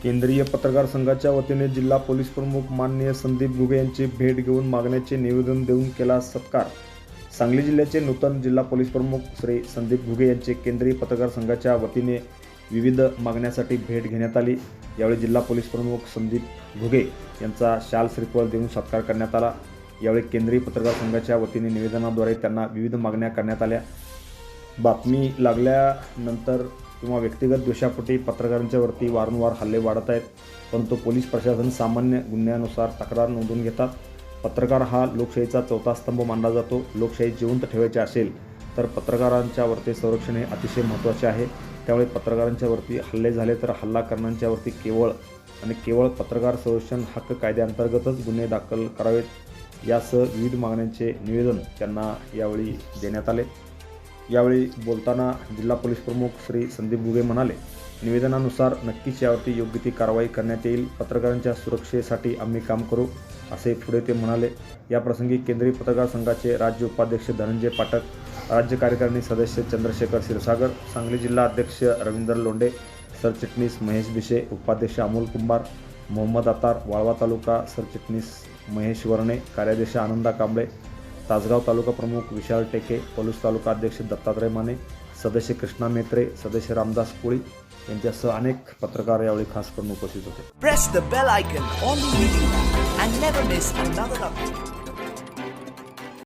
केंद्रीय पत्रकार संघाच्या वतीने जिल्हा पोलीस प्रमुख माननीय संदीप घुगे यांची भेट घेऊन मागण्याचे निवेदन देऊन केला सत्कार। सांगली जिल्ह्याचे नूतन जिल्हा पोलीस प्रमुख श्री संदीप घुगे यांचे केंद्रीय पत्रकार संघाच्या वतीने विविध मागण्यासाठी भेट घेण्यात आली। यावेळी जिल्हा पोलीस प्रमुख संदीप घुगे यांचा शाल श्रीफळ देऊन सत्कार करण्यात आला। यावेळी केंद्रीय पत्रकार संघाच्या वतीने निवेदनाद्वारे त्यांना विविध मागण्या करण्यात आल्या। बातमी लागल्यानंतर किंवा व्यक्तिगत द्वेषापोटी पत्रकारांच्यावरती वारंवार हल्ले वाढत आहेत, परंतु पोलीस प्रशासन सामान्य गुन्ह्यानुसार तक्रार नोंदवून घेतात। पत्रकार हा लोकशाहीचा चौथा स्तंभ मानला जातो। लोकशाही जिवंत ठेवायची असेल तर पत्रकारांच्यावरती संरक्षण हे अतिशय महत्त्वाचे आहे। त्यामुळे पत्रकारांच्यावरती हल्ले झाले तर हल्ला करणाऱ्यांच्यावरती केवळ पत्रकार संरक्षण हक्क कायद्याअंतर्गतच गुन्हे दाखल करावेत। यासह विविध मागण्यांचे निवेदन त्यांना यावेळी देण्यात आले। यावेळी बोलताना जिल्हा पोलीस प्रमुख श्री संदीप घुगे म्हणाले, निवेदनानुसार नक्कीच यावरती योग्य ती कारवाई करण्यात येईल। पत्रकारांच्या सुरक्षेसाठी आम्ही काम करू, असे पुढे ते म्हणाले। या प्रसंगी केंद्रीय पत्रकार संघाचे राज्य उपाध्यक्ष धनंजय पाठक, राज्य कार्यकारिणी सदस्य चंद्रशेखर क्षीरसागर, सांगली जिल्हा अध्यक्ष रवींद्र लोंढे, सरचिटणीस महेश बिशे, उपाध्यक्ष अमोल कुंभार, मोहम्मद अतार, वाळवा तालुका सरचिटणीस महेश वर्णे, कार्याध्यक्ष आनंदा कांबळे, तासगाव तालुका प्रमुख विशाल टेके, पलूस तालुका अध्यक्ष दत्तात्रय माने, सदस्य कृष्णा मेत्रे, सदस्य रामदास कोळी यांच्यासह अनेक पत्रकार यावेळी खास करून उपस्थित होते। Press the bell icon on the video and never miss another update.